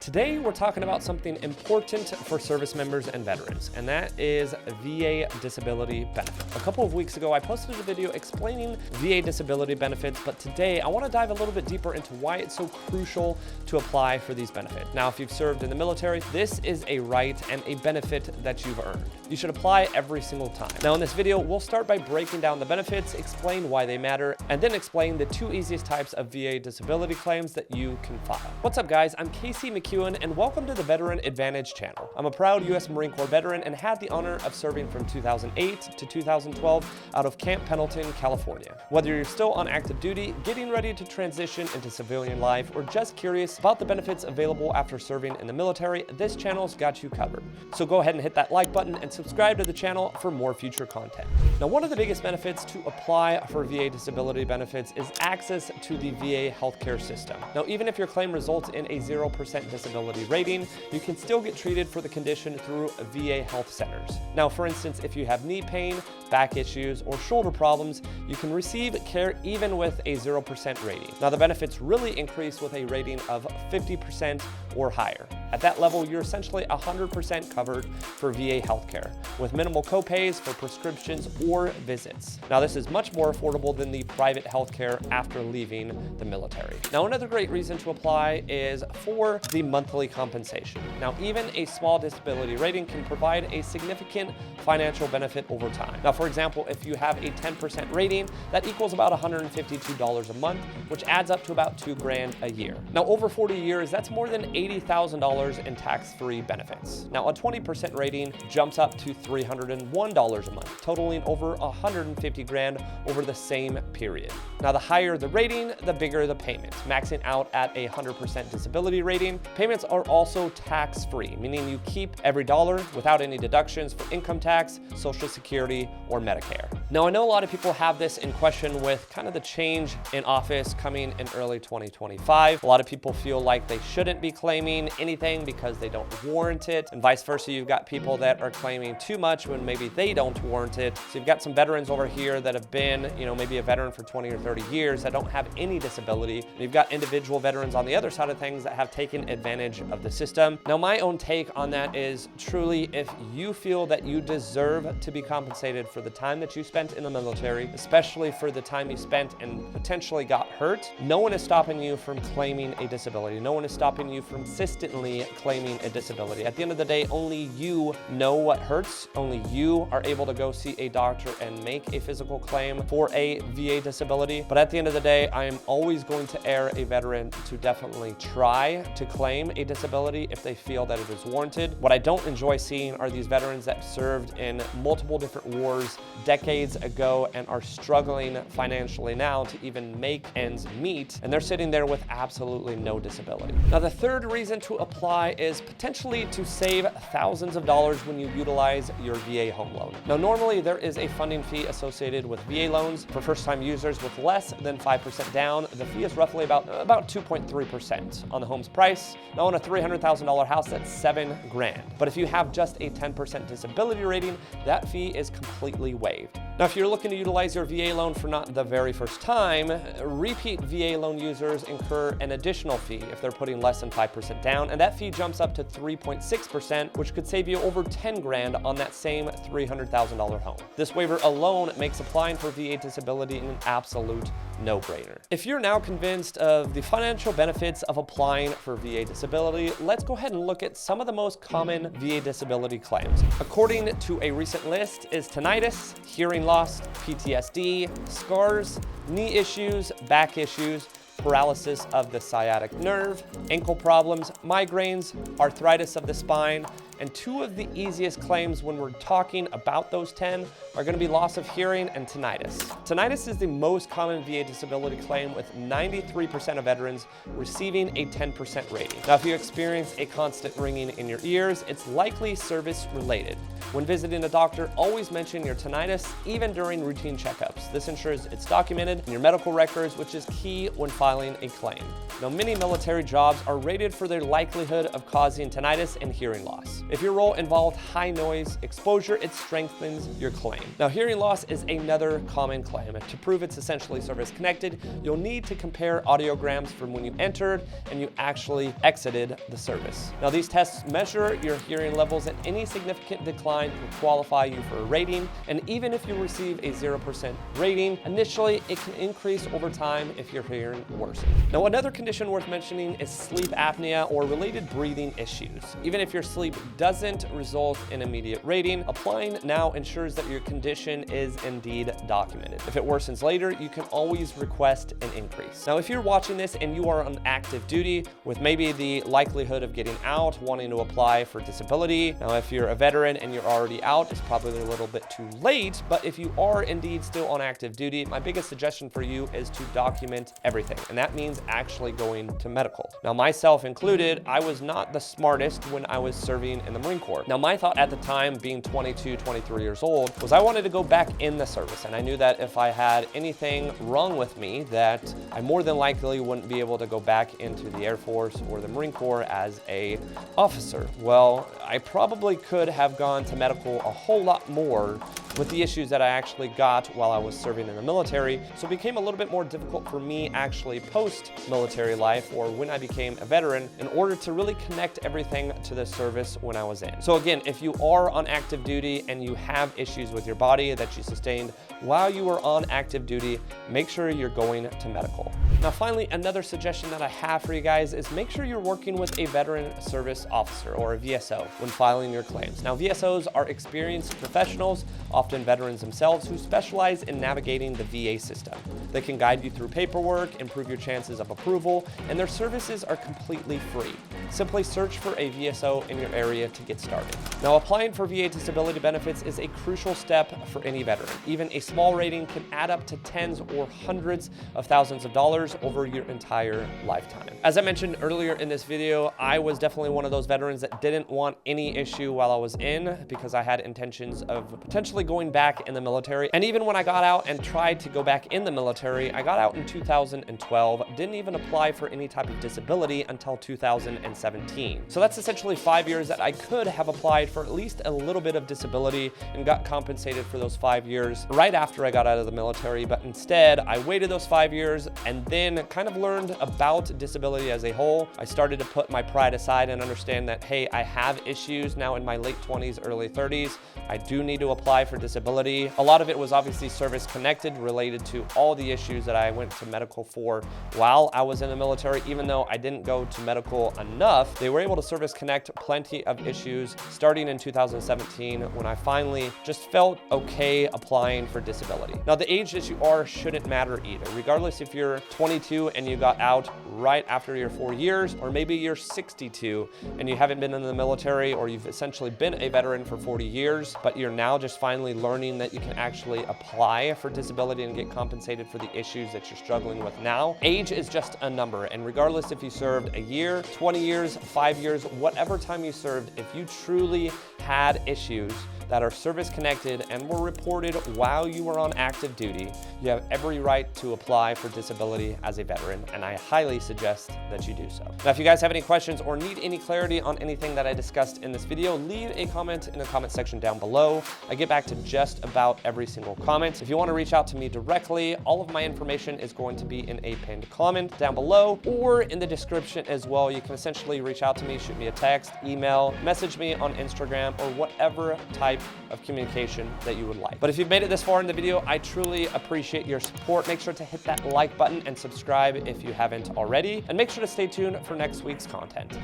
Today, we're talking about something important for service members and veterans, and that is VA disability benefit. A couple of weeks ago, I posted a video explaining VA disability benefits, but today I want to dive a little bit deeper into why it's so crucial to apply for these benefits. Now, if you've served in the military, this is a right and a benefit that you've earned. You should apply every single time. Now, in this video, we'll start by breaking down the benefits, explain why they matter, and then explain the two easiest types of VA disability claims that you can file. What's up, guys? I'm McKeown, and welcome to the Veteran Advantage channel. I'm a proud U.S. Marine Corps veteran and had the honor of serving from 2008 to 2012 out of Camp Pendleton, California. Whether you're still on active duty, getting ready to transition into civilian life, or just curious about the benefits available after serving in the military, this channel's got you covered. So go ahead and hit that like button and subscribe to the channel for more future content. Now, one of the biggest benefits to apply for VA disability benefits is access to the VA healthcare system. Now, even if your claim results in a 0% disability rating, you can still get treated for the condition through VA health centers. Now, for instance, if you have knee pain, back issues, or shoulder problems, you can receive care even with a 0% rating. Now, the benefits really increase with a rating of 50% or higher. At that level, you're essentially 100% covered for VA healthcare, with minimal copays for prescriptions or visits. Now, this is much more affordable than the private healthcare after leaving the military. Now, another great reason to apply is for the monthly compensation. Now, even a small disability rating can provide a significant financial benefit over time. Now, for example, if you have a 10% rating, that equals about $152 a month, which adds up to about $2,000 a year. Now, over 40 years, that's more than $80,000 in tax-free benefits. Now, a 20% rating jumps up to $301 a month, totaling over $150,000 over the same period. Now, the higher the rating, the bigger the payment, maxing out at a 100% disability rating. Payments are also tax-free, meaning you keep every dollar without any deductions for income tax, Social Security, or Medicare. Now, I know a lot of people have this in question with kind of the change in office coming in early 2025. A lot of people feel like they shouldn't be claiming anything because they don't warrant it, and vice versa. You've got people that are claiming too much when maybe they don't warrant it. So you've got some veterans over here that have been, maybe a veteran for 20 or 30 years that don't have any disability. And you've got individual veterans on the other side of things that have taken advantage of the system. Now, my own take on that is truly, if you feel that you deserve to be compensated for the time that you spent in the military, especially for the time you spent and potentially got hurt, no one is stopping you from claiming a disability. No one is stopping you from consistently claiming a disability. At the end of the day, only you know what hurts. Only you are able to go see a doctor and make a physical claim for a VA disability. But at the end of the day, I am always going to err a veteran to definitely try to claim a disability if they feel that it is warranted. What I don't enjoy seeing are these veterans that served in multiple different wars decades ago and are struggling financially now to even make ends meet, and they're sitting there with absolutely no disability. Now, the third reason to apply is potentially to save thousands of dollars when you utilize your VA home loan. Now, normally there is a funding fee associated with VA loans. For first-time users with less than 5% down, the fee is roughly about 2.3% on the home's price. Now, on a $300,000 house, that's $7,000. But if you have just a 10% disability rating, that fee is completely waived. Now, if you're looking to utilize your VA loan for not the very first time, repeat VA loan users incur an additional fee if they're putting less than 5% down, and that fee jumps up to 3.6%, which could save you over $10,000 on that same $300,000 home. This waiver alone makes applying for VA disability an absolute no-brainer. If you're now convinced of the financial benefits of applying for VA disability, let's go ahead and look at some of the most common VA disability claims. According to a recent list, is tinnitus, hearing loss, PTSD, scars, knee issues, back issues, paralysis of the sciatic nerve, ankle problems, migraines, arthritis of the spine, and two of the easiest claims when we're talking about those 10 are going to be loss of hearing and tinnitus. Tinnitus is the most common VA disability claim, with 93% of veterans receiving a 10% rating. Now, if you experience a constant ringing in your ears, it's likely service related. When visiting a doctor, always mention your tinnitus, even during routine checkups. This ensures it's documented in your medical records, which is key when filing a claim. Now, many military jobs are rated for their likelihood of causing tinnitus and hearing loss. If your role involved high noise exposure, it strengthens your claim. Now, hearing loss is another common claim. To prove it's essentially service connected, you'll need to compare audiograms from when you entered and you actually exited the service. Now, these tests measure your hearing levels, and any significant decline will qualify you for a rating. And even if you receive a 0% rating, initially it can increase over time if your hearing worsens. Now, another condition worth mentioning is sleep apnea or related breathing issues. Even if your sleep doesn't result in immediate rating, applying now ensures that your condition is indeed documented. If it worsens later, you can always request an increase. Now, if you're watching this and you are on active duty with maybe the likelihood of getting out, wanting to apply for disability. Now, if you're a veteran and you're already out, it's probably a little bit too late, but if you are indeed still on active duty, my biggest suggestion for you is to document everything, and that means actually going to medical. Now, myself included, I was not the smartest when I was serving in the Marine Corps. Now, my thought at the time, being 22, 23 years old, was I wanted to go back in the service, and I knew that if I had anything wrong with me, that I more than likely wouldn't be able to go back into the Air Force or the Marine Corps as a officer. Well, I probably could have gone to medical a whole lot more with the issues that I actually got while I was serving in the military, so it became a little bit more difficult for me actually post-military life or when I became a veteran in order to really connect everything to the service when I was in. So again, if you are on active duty and you have issues with your body that you sustained while you were on active duty, make sure you're going to medical. Now, finally, another suggestion that I have for you guys is make sure you're working with a veteran service officer or a VSO when filing your claims. Now, VSOs are experienced professionals, often veterans themselves, who specialize in navigating the VA system. They can guide you through paperwork, improve your chances of approval, and their services are completely free. Simply search for a VSO in your area to get started. Now, applying for VA disability benefits is a crucial step for any veteran. Even a small rating can add up to tens or hundreds of thousands of dollars over your entire lifetime. As I mentioned earlier in this video, I was definitely one of those veterans that didn't want any issue while I was in, because I had intentions of potentially going back in the military. And even when I got out and tried to go back in the military, I got out in 2012, didn't even apply for any type of disability until 2017. So that's essentially 5 years that I could have applied for at least a little bit of disability and got compensated for those 5 years right after I got out of the military. But instead, I waited those 5 years and then kind of learned about disability as a whole. I started to put my pride aside and understand that, hey, I have issues now in my late 20s, early 30s. I do need to apply for disability. A lot of it was obviously service connected, related to all the issues that I went to medical for while I was in the military. Even though I didn't go to medical enough, they were able to service connect plenty of issues starting in 2017 when I finally just felt okay applying for disability. Now, the age that you are shouldn't matter either. Regardless if you're 22 and you got out right after your 4 years, or maybe you're 62 and you haven't been in the military, or you've essentially been a veteran for 40 years, but you're now just finally learning that you can actually apply for disability and get compensated for the issues that you're struggling with now. Age is just a number, and regardless if you served a year, 20 years, 5 years, whatever time you served, if you truly had issues that are service connected and were reported while you were on active duty, you have every right to apply for disability as a veteran, and I highly suggest that you do so. Now, if you guys have any questions or need any clarity on anything that I discussed in this video, leave a comment in the comment section down below. I get back to just about every single comment. If you want to reach out to me directly, all of my information is going to be in a pinned comment down below or in the description as well. You can essentially reach out to me, shoot me a text, email, message me on Instagram, or whatever type of communication that you would like. But if you've made it this far in the video, I truly appreciate your support. Make sure to hit that like button and subscribe if you haven't already, and make sure to stay tuned for next week's content.